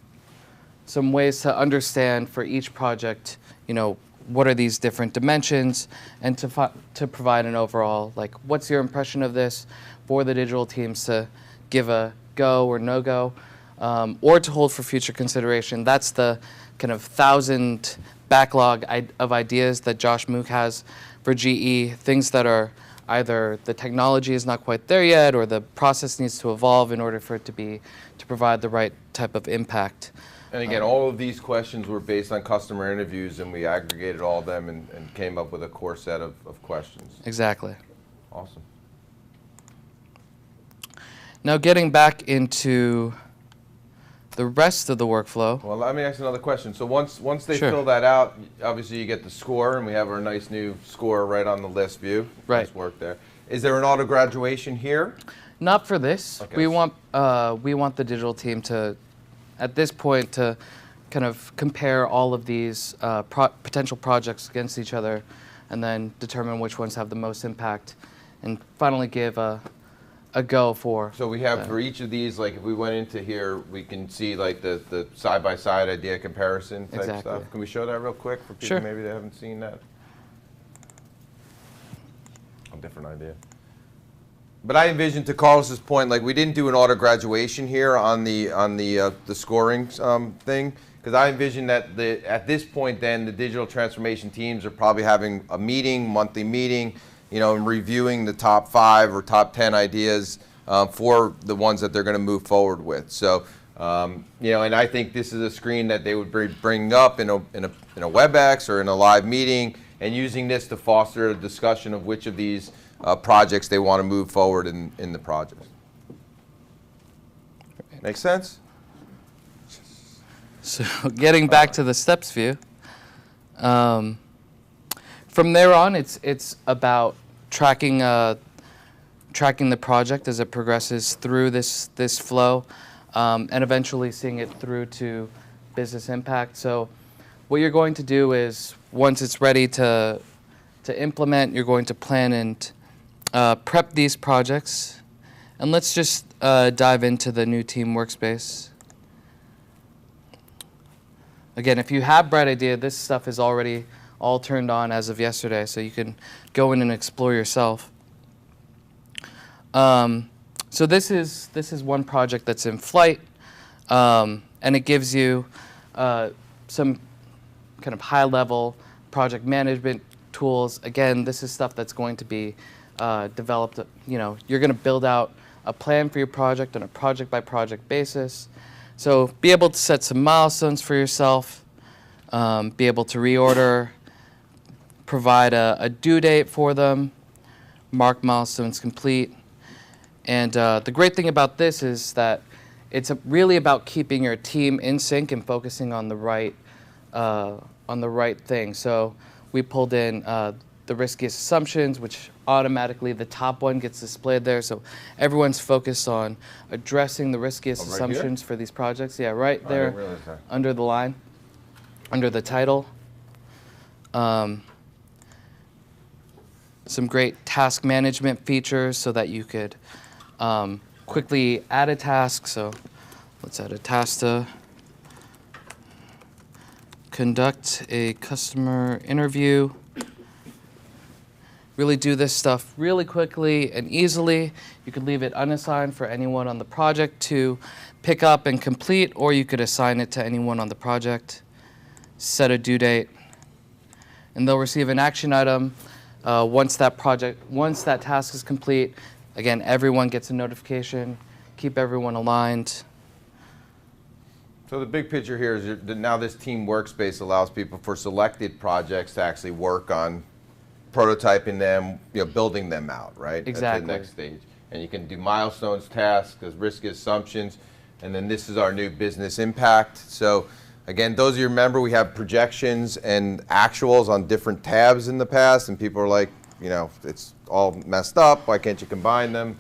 [SPEAKER 2] ways to understand for each project, you know, what are these different dimensions, and to provide an overall, like, what's your impression of this for the digital teams to give a go or no go, or to hold for future consideration. That's the kind of 1,000 backlog of ideas that Josh Mook has for GE, things that are either the technology is not quite there yet or the process needs to evolve in order for it to provide the right type of impact.
[SPEAKER 1] And again, all of these questions were based on customer interviews, and we aggregated all of them and came up with a core set of questions.
[SPEAKER 2] Exactly.
[SPEAKER 1] Awesome.
[SPEAKER 2] Now getting back into the rest of the workflow.
[SPEAKER 1] Well, let me ask another question. So once they
[SPEAKER 2] Sure.
[SPEAKER 1] fill that out, obviously you get the score, and we have our nice new score right on the list view.
[SPEAKER 2] Right.
[SPEAKER 1] Nice work there. Is there an auto graduation here?
[SPEAKER 2] Not for this.
[SPEAKER 1] Okay.
[SPEAKER 2] We want the digital team to, at this point, to kind of compare all of these potential projects against each other, and then determine which ones have the most impact, and finally give a go for.
[SPEAKER 1] So we have for each of these, like if we went into here, we can see like the side-by-side idea comparison type
[SPEAKER 2] Exactly.
[SPEAKER 1] stuff. Can we show that real quick for people
[SPEAKER 2] Sure.
[SPEAKER 1] maybe that haven't seen that? A different idea. But I envisioned, to Carlos's point, like we didn't do an auto graduation here on the scoring thing, because I envisioned that at this point then the digital transformation teams are probably having a meeting, monthly meeting, you know, and reviewing the top 5 or top 10 ideas for the ones that they're going to move forward with. So, you know, and I think this is a screen that they would bring up in a WebEx or in a live meeting, and using this to foster a discussion of which of these projects they want to move forward in the project. Make sense?
[SPEAKER 2] So getting back to the steps view, from there on, it's about tracking the project as it progresses through this flow, and eventually seeing it through to business impact. So what you're going to do is, once it's ready to implement, you're going to plan and prep these projects. And let's just dive into the new team workspace. Again, if you have Bright Idea, this stuff is already all turned on as of yesterday, so you can go in and explore yourself. So this is one project that's in flight, and it gives you some kind of high-level project management tools. Again, this is stuff that's going to be developed. You know, you're going to build out a plan for your project on a project-by-project basis. So be able to set some milestones for yourself, be able to reorder, provide a due date for them, mark milestones complete. And the great thing about this is that it's really about keeping your team in sync and focusing on the right thing. So we pulled in the riskiest assumptions, which automatically the top one gets displayed there. So everyone's focused on addressing the riskiest
[SPEAKER 1] right
[SPEAKER 2] assumptions
[SPEAKER 1] here?
[SPEAKER 2] for these projects. Yeah, right
[SPEAKER 1] I
[SPEAKER 2] there
[SPEAKER 1] didn't realize that.
[SPEAKER 2] under the line, under the title. Some great task management features so that you could quickly add a task. So let's add a task to conduct a customer interview. Really do this stuff really quickly and easily. You could leave it unassigned for anyone on the project to pick up and complete, or you could assign it to anyone on the project. Set a due date, and they'll receive an action item once that task is complete. Again, everyone gets a notification. Keep everyone aligned.
[SPEAKER 1] So the big picture here is that now this team workspace allows people for selected projects to actually work on prototyping them, you know, building them out, right?
[SPEAKER 2] Exactly.
[SPEAKER 1] At the next stage. And you can do milestones, tasks, as risk assumptions, and then this is our new business impact. So again, those of you remember, we have projections and actuals on different tabs in the past, and people are like, you know, it's all messed up, why can't you combine them?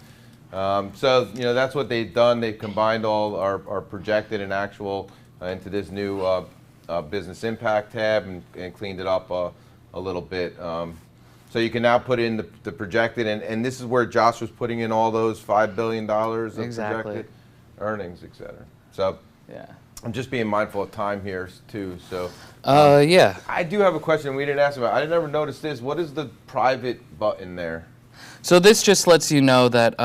[SPEAKER 1] So, you know, that's what they've done. They've combined all our projected and actual into this new business impact tab and cleaned it up a little bit. So you can now put in the projected, and this is where Josh was putting in all those $5 billion of
[SPEAKER 2] Exactly.
[SPEAKER 1] projected earnings, et cetera. So
[SPEAKER 2] Yeah.
[SPEAKER 1] I'm just being mindful of time here too. So
[SPEAKER 2] Yeah.
[SPEAKER 1] I do have a question we didn't ask about. I never noticed this. What is the private button there?
[SPEAKER 2] So this just lets you know that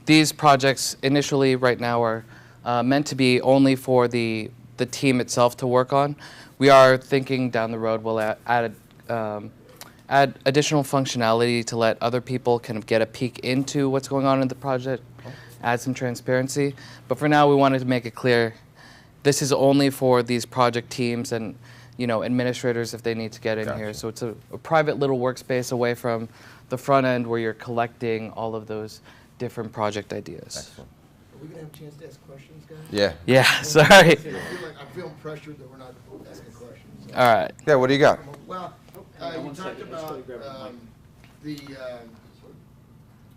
[SPEAKER 2] these projects initially right now are meant to be only for the add additional functionality to let other people kind of get a peek into what's going on in the project, add some transparency. But for now, we wanted to make it clear this is only for these project teams and administrators if they need to get in here. So it's a private little workspace away from the front end where you're collecting all of those different project ideas.
[SPEAKER 1] Excellent.
[SPEAKER 8] Are we gonna have a chance to ask questions, guys?
[SPEAKER 1] Yeah.
[SPEAKER 2] Yeah, sorry.
[SPEAKER 8] I'm feeling pressured that we're not asking questions. So.
[SPEAKER 2] All right.
[SPEAKER 1] Yeah, what do you got?
[SPEAKER 8] Well, you talked about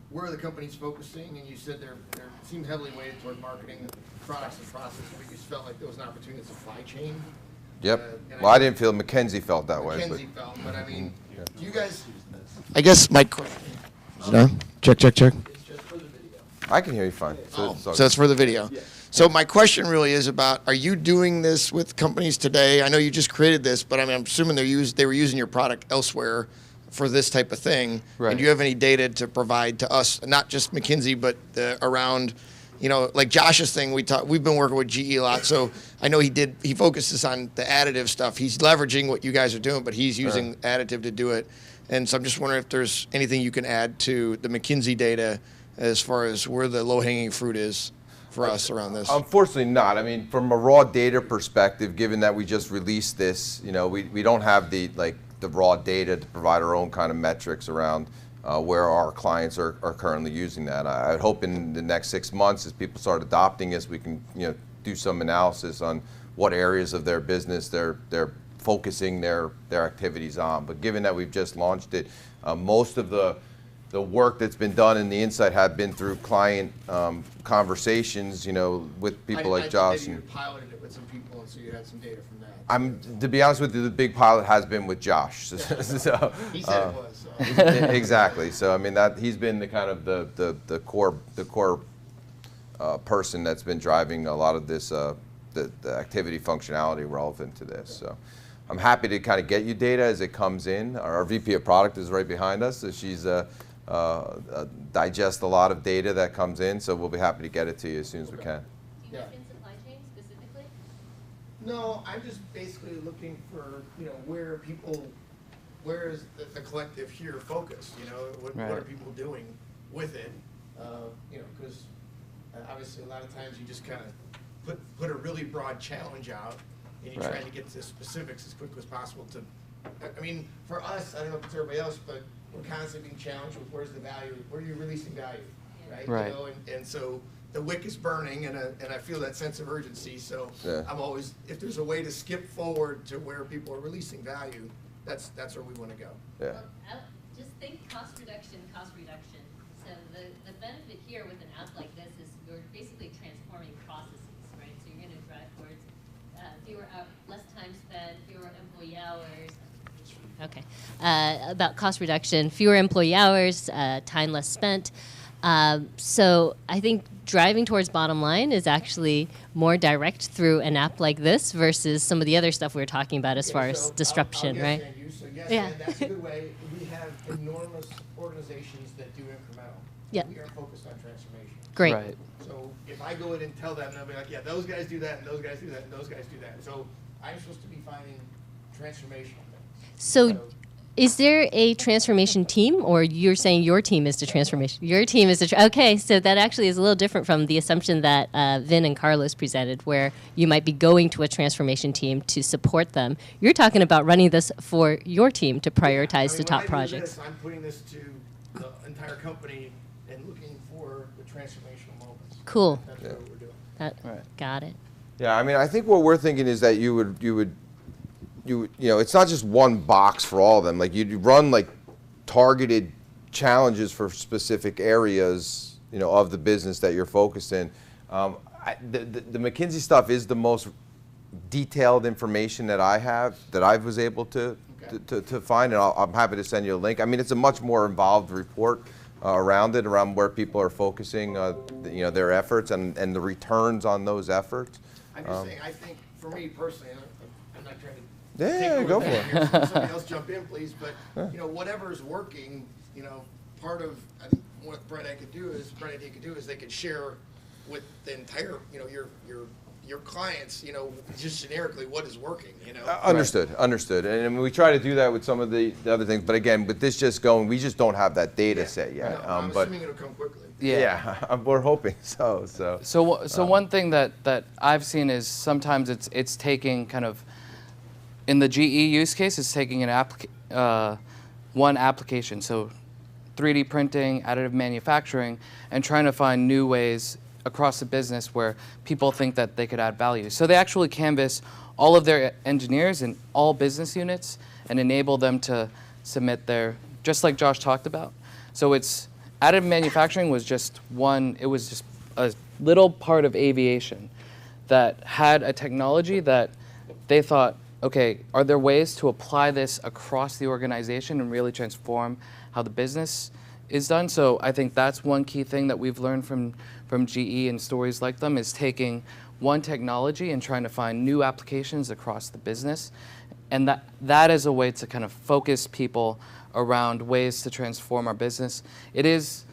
[SPEAKER 8] where the company's focusing, and you said they're seemed heavily weighted toward marketing, products, and processes. But you felt like there was an opportunity in supply chain.
[SPEAKER 1] Yep. Well, I didn't feel McKinsey felt that way.
[SPEAKER 8] McKinsey felt, but I mean, do you guys? I guess my question. No. Check. It's just for the video.
[SPEAKER 1] I can hear you fine.
[SPEAKER 8] So it's for the video. So my question really is about: are you doing this with companies today? I know you just created this, but I mean, I'm assuming they were using your product elsewhere for this type of thing.
[SPEAKER 2] Right.
[SPEAKER 8] And do you have any data to provide to us, not just McKinsey, but around, like Josh's thing? We've been working with GE a lot, so I know he focuses on the additive stuff. He's leveraging what you guys are doing, but he's using additive to do it. And so I'm just wondering if there's anything you can add to the McKinsey data as far as where the low-hanging fruit is for us around this.
[SPEAKER 1] Unfortunately not. I mean, from a raw data perspective, given that we just released this, we don't have the raw data to provide our own kind of metrics around where our clients are currently using that. I hope in the next 6 months, as people start adopting this, we can do some analysis on what areas of their business they're focusing their activities on. But given that we've just launched it, most of the work that's been done in the insight have been through client conversations, with people like Josh.
[SPEAKER 8] Maybe you piloted it with some people, and so you had some data from that.
[SPEAKER 1] To be honest with you, the big pilot has been with Josh. So,
[SPEAKER 8] he said it was.
[SPEAKER 1] Exactly. So I mean that he's been the kind of the core person that's been driving a lot of this the activity functionality relevant to this. So I'm happy to kind of get you data as it comes in. Our VP of product is right behind us, so she's digest a lot of data that comes in. So we'll be happy to get it to you as soon as we can.
[SPEAKER 9] Do you look in supply chain specifically?
[SPEAKER 8] No, I'm just basically looking for, where is the collective here focused? What are people doing with it? Because obviously a lot of times you just kind of put a really broad challenge out, and you're trying to get to specifics as quickly as possible. I mean, for us, I don't know if it's everybody else, but we're constantly being challenged with where's the value, where are you releasing value, right?
[SPEAKER 2] Right.
[SPEAKER 8] And so the wick is burning, and I feel that sense of urgency. So I'm always, if there's a way to skip forward to where people are releasing value, that's where we want to go.
[SPEAKER 1] Yeah.
[SPEAKER 9] Well, just think cost reduction. So the benefit here with an app like this is you're basically transforming processes, right? So you're going to drive towards less time spent, fewer employee hours. Okay. About cost reduction, fewer employee hours, time less spent. So I think driving towards bottom line is actually more direct through an app like this versus some of the other stuff we were talking about as far as disruption, right?
[SPEAKER 8] So yes, and that's a good way. We have enormous organizations that do incremental.
[SPEAKER 9] Yep.
[SPEAKER 8] We are focused on transformation.
[SPEAKER 9] Great.
[SPEAKER 2] Right.
[SPEAKER 8] So if I go in and tell them, they'll be like, yeah, those guys do that, and those guys do that, and those guys do that. So I'm supposed to be finding transformational things.
[SPEAKER 9] So is there a transformation team, or you're saying your team is the transformation? Your team is the okay, so that actually is a little different from the assumption that Vin and Carlos presented, where you might be going to a transformation team to support them. You're talking about running this for your team to prioritize the top projects.
[SPEAKER 8] I'm putting this to the entire company and looking for the transformational moments.
[SPEAKER 9] Cool.
[SPEAKER 8] That's what we're doing.
[SPEAKER 9] Got it.
[SPEAKER 1] Yeah, I mean, I think what we're thinking is that you would, it's not just one box for all of them. Like you run like targeted challenges for specific areas, of the business that you're focused in. The McKinsey stuff is the most detailed information that I was able to find, and I'm happy to send you a link. I mean, it's a much more involved report around where people are focusing, their efforts and the returns on those efforts.
[SPEAKER 8] I'm just saying, I think for me personally, I'm not trying to.
[SPEAKER 1] Yeah, go for it.
[SPEAKER 8] Somebody else jump in, please. But whatever's working, part of I think what Bright Idea could do is they could share with the entire, your your clients, you know, just generically what is working, you know.
[SPEAKER 1] Understood. And I mean, we try to do that with some of the other things, but again, with this just going, we just don't have that data set yet.
[SPEAKER 8] No, I'm
[SPEAKER 1] but
[SPEAKER 8] assuming it'll come quickly.
[SPEAKER 1] yeah, we're hoping so.
[SPEAKER 2] So one thing that I've seen is sometimes it's taking kind of, in the GE use case, it's taking one application, so 3D printing, additive manufacturing, and trying to find new ways across the business where people think that they could add value. So they actually canvas all of their engineers in all business units and enable them to submit their, just like Josh talked about. So it's, additive manufacturing was just one, it was just a little part of aviation that had a technology that they thought, okay, are there ways to apply this across the organization and really transform how the business is done? So I think that's one key thing that we've learned from GE and stories like them, is taking one technology and trying to find new applications across the business. And that is a way to kind of focus people around ways to transform our business. It's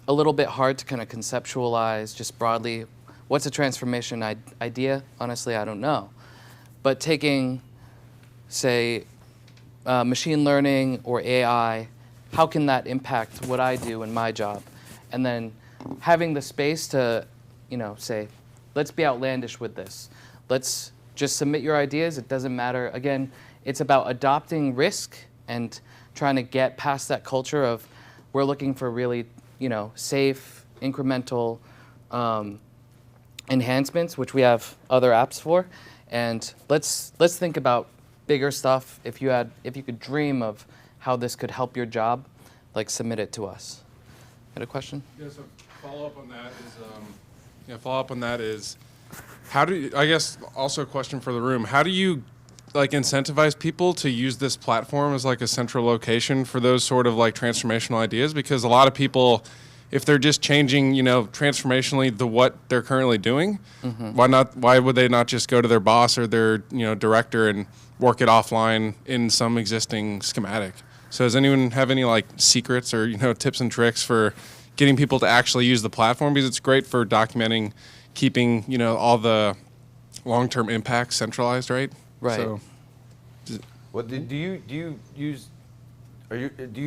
[SPEAKER 2] a little bit hard to kind of conceptualize just broadly what's a transformation idea. Honestly, I don't know. But taking, say, machine learning or AI, how can that impact what I do in my job? And then having the space to, you know, say, let's be outlandish with this. Let's just submit your ideas. It doesn't matter. Again, it's about adopting risk and trying to get past that culture of we're looking for really, you know, safe, incremental enhancements, which we have other apps for. And let's think about bigger stuff. If you could dream of how this could help your job, like submit it to us. Got a question?
[SPEAKER 10] Yeah, so follow up on that is, how do you, I guess also a question for the room, how do you like incentivize people to use this platform as like a central location for those sort of like transformational ideas? Because a lot of people, if they're just changing, you know, transformationally what they're currently doing, why would they not just go to their boss or their, you know, director and work it offline in some existing schematic? So does anyone have any like secrets or, you know, tips and tricks for getting people to actually use the platform? Because it's great for documenting, keeping, you know, all the long-term impacts centralized, right?
[SPEAKER 2] Right.
[SPEAKER 10] So,
[SPEAKER 1] What do you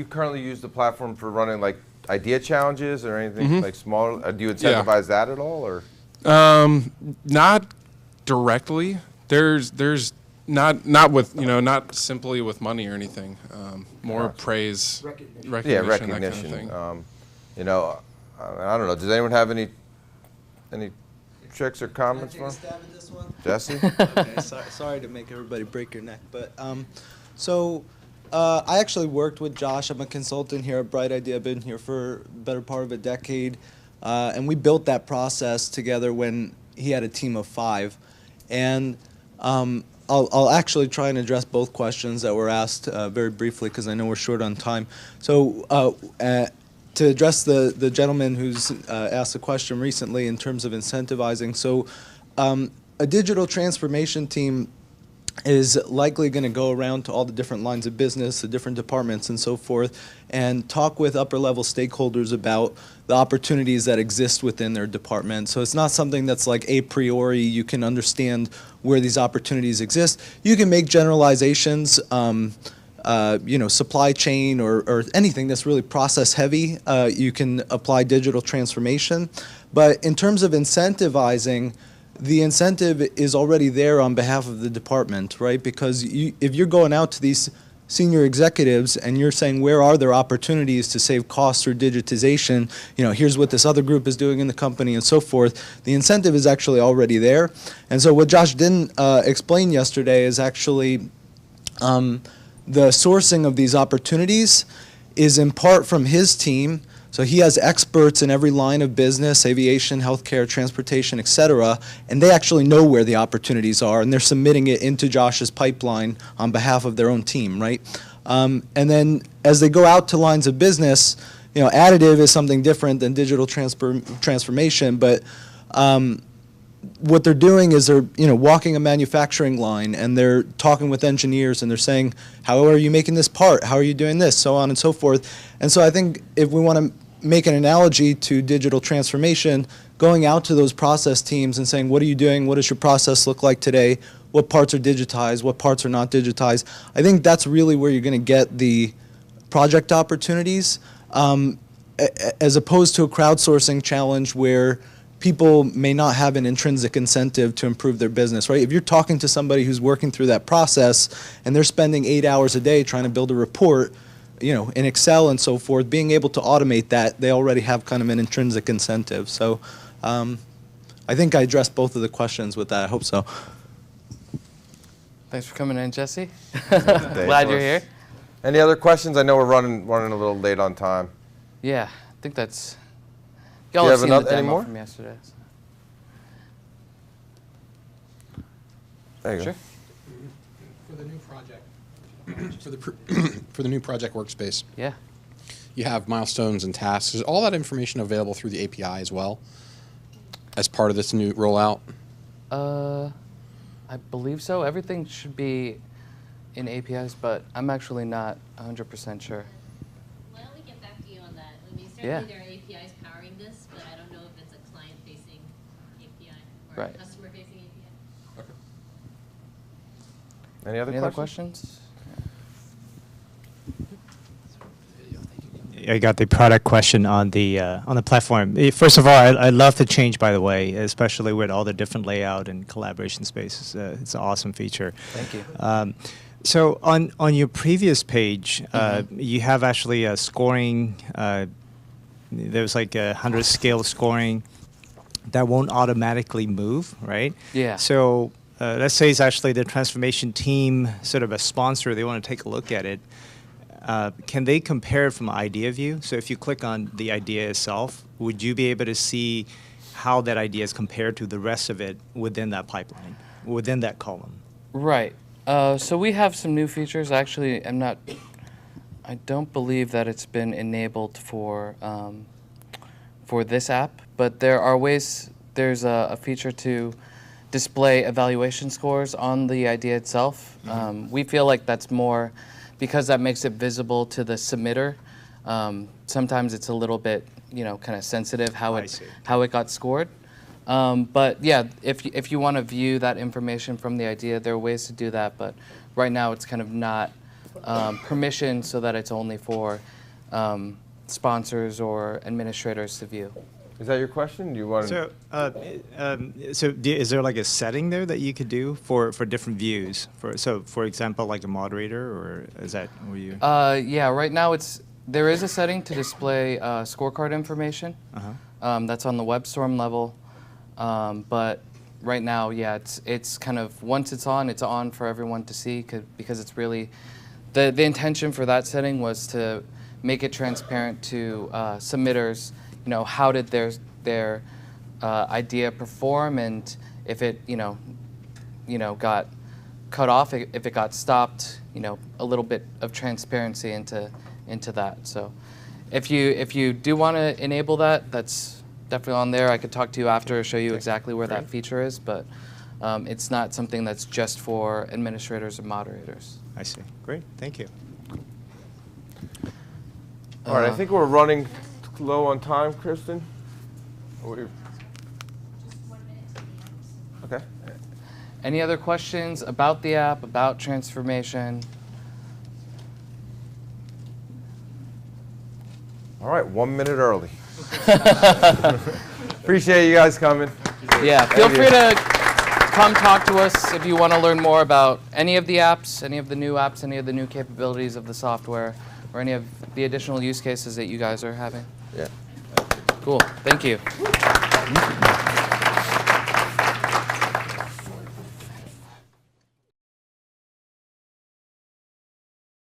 [SPEAKER 1] currently use the platform for running like idea challenges or anything like smaller? Do you incentivize that at all, or?
[SPEAKER 10] Not directly. There's not with, you know, not simply with money or anything. More praise, recognition,
[SPEAKER 1] Yeah,
[SPEAKER 10] that kind of
[SPEAKER 1] recognition.
[SPEAKER 10] thing.
[SPEAKER 1] You know, I don't know. Does anyone have any tricks or comments for him?
[SPEAKER 11] Stab at this one?
[SPEAKER 1] Jesse?
[SPEAKER 11] Okay, sorry to make everybody break your neck, but I actually worked with Josh. I'm a consultant here at Bright Idea. I've been here for the better part of a decade, and we built that process together when he had a team of 5. And I'll actually try and address both questions that were asked very briefly because I know we're short on time. So to address the gentleman who's asked a question recently in terms of incentivizing, so a digital transformation team is likely going to go around to all the different lines of business, the different departments and so forth, and talk with upper level stakeholders about the opportunities that exist within their department. So it's not something that's like a priori you can understand where these opportunities exist. You can make generalizations, you know, supply chain or anything that's really process heavy. You can apply digital transformation. But in terms of incentivizing, the incentive is already there on behalf of the department, right? Because if you're going out to these senior executives and you're saying where are there opportunities to save costs or digitization, you know, here's what this other group is doing in the company and so forth, the incentive is actually already there. And so what Josh didn't explain yesterday is actually the sourcing of these opportunities is in part from his team. So he has experts in every line of business, aviation, healthcare, transportation, et cetera, and they actually know where the opportunities are, and they're submitting it into Josh's pipeline on behalf of their own team, right? And then as they go out to lines of business, you know, additive is something different than digital transformation, but what they're doing is they're, you know, walking a manufacturing line and they're talking with engineers and they're saying, how are you making this part? How are you doing this? So on and so forth. And so I think if we want to make an analogy to digital transformation, going out to those process teams and saying, what are you doing? What does your process look like today? What parts are digitized? What parts are not digitized? I think that's really where you're going to get the project opportunities, as opposed to a crowdsourcing challenge where people may not have an intrinsic incentive to improve their business, right? If you're talking to somebody who's working through that process and they're spending 8 hours a day trying to build a report, you know, in Excel and so forth, being able to automate that, they already have kind of an intrinsic incentive. So I think I addressed both of the questions with that. I hope so.
[SPEAKER 2] Thanks for coming in, Jesse. Glad you're here.
[SPEAKER 1] Any other questions? I know we're running a little late on time.
[SPEAKER 2] Yeah, I think that's.
[SPEAKER 1] Do
[SPEAKER 2] Y'all
[SPEAKER 1] you
[SPEAKER 2] have
[SPEAKER 1] have
[SPEAKER 2] seen the
[SPEAKER 1] any
[SPEAKER 2] demo
[SPEAKER 1] more?
[SPEAKER 2] from yesterday.
[SPEAKER 1] There you go.
[SPEAKER 2] Sure.
[SPEAKER 12] For the new project, for the new project workspace,
[SPEAKER 2] Yeah.
[SPEAKER 12] you have milestones and tasks. Is all that information available through the API as well as part of this new rollout?
[SPEAKER 2] I believe so. Everything should be in APIs, but I'm actually not 100% sure.
[SPEAKER 9] Why don't we get back to you on that? I mean,
[SPEAKER 2] Yeah.
[SPEAKER 9] certainly there are APIs powering this, but I don't know if it's a client-facing API or
[SPEAKER 2] Right.
[SPEAKER 9] a customer-facing API.
[SPEAKER 1] Any other
[SPEAKER 2] Any other
[SPEAKER 1] questions?
[SPEAKER 2] questions?
[SPEAKER 13] I got the product question on the platform. First of all, I love the change, by the way, especially with all the different layout and collaboration spaces. It's an awesome feature.
[SPEAKER 2] Thank you.
[SPEAKER 13] So on your previous page, you have actually a scoring. There's like 100 scale scoring that won't automatically move, right?
[SPEAKER 2] Yeah.
[SPEAKER 13] So let's say it's actually the transformation team, sort of a sponsor. They want to take a look at it. Can they compare it from idea view? So if you click on the idea itself, would you be able to see how that idea is compared to the rest of it within that pipeline, within that column?
[SPEAKER 2] Right. So we have some new features. Actually, I don't believe that it's been enabled for this app, but there are ways. There's a feature to display evaluation scores on the idea itself. We feel like that's more because that makes it visible to the submitter. Sometimes it's a little bit, kind of sensitive how it got scored. But yeah, if you want to view that information from the idea, there are ways to do that. But right now, it's kind of not permissioned so that it's only for sponsors or administrators to view.
[SPEAKER 1] Is that your question? Do you want
[SPEAKER 13] So, is there like a setting there that you could do for different views? For example, like a moderator, or is that where you?
[SPEAKER 2] Yeah, right now there is a setting to display scorecard information. That's on the WebStorm level, but right now, yeah, it's kind of once it's on for everyone to see because it's really the intention for that setting was to make it transparent to submitters. How did their idea perform, and if it got cut off, if it got stopped, a little bit of transparency into that. So if you do want to enable that, that's definitely on there. I could talk to you after, show you exactly where that feature is, but it's not something that's just for administrators or moderators.
[SPEAKER 13] I see. Great. Thank you.
[SPEAKER 1] All right, I think we're running low on time, Kristen. Okay.
[SPEAKER 2] Any other questions about the app, about transformation?
[SPEAKER 1] All right, 1 minute early. Appreciate you guys coming.
[SPEAKER 2] Yeah, feel free to come talk to us if you want to learn more about any of the apps, any of the new apps, any of the new capabilities of the software, or any of the additional use cases that you guys are having.
[SPEAKER 1] Yeah.
[SPEAKER 2] Cool. Thank you.